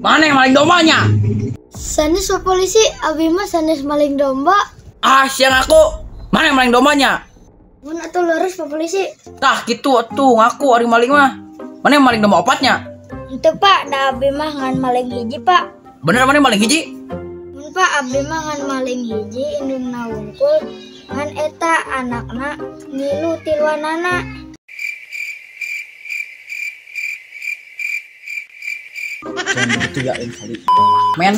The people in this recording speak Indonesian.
Mana yang maling dombanya? Sanes Pak Polisi, abi mah sanes maling domba. Ah, siang aku. Mana yang maling dombanya? Mun atuh leres Pak Polisi. Tah gitu atuh ngaku ari maling mah. Mana yang maling domba opatnya? Henteu Pak, da abi mah ngan maling hiji Pak. Bener mana yang maling hiji? Mun Pak, abi mah ngan maling hiji indungna wungkul ngan eta anakna ngilu tiluanana. Jangan begitu ya kali. Men.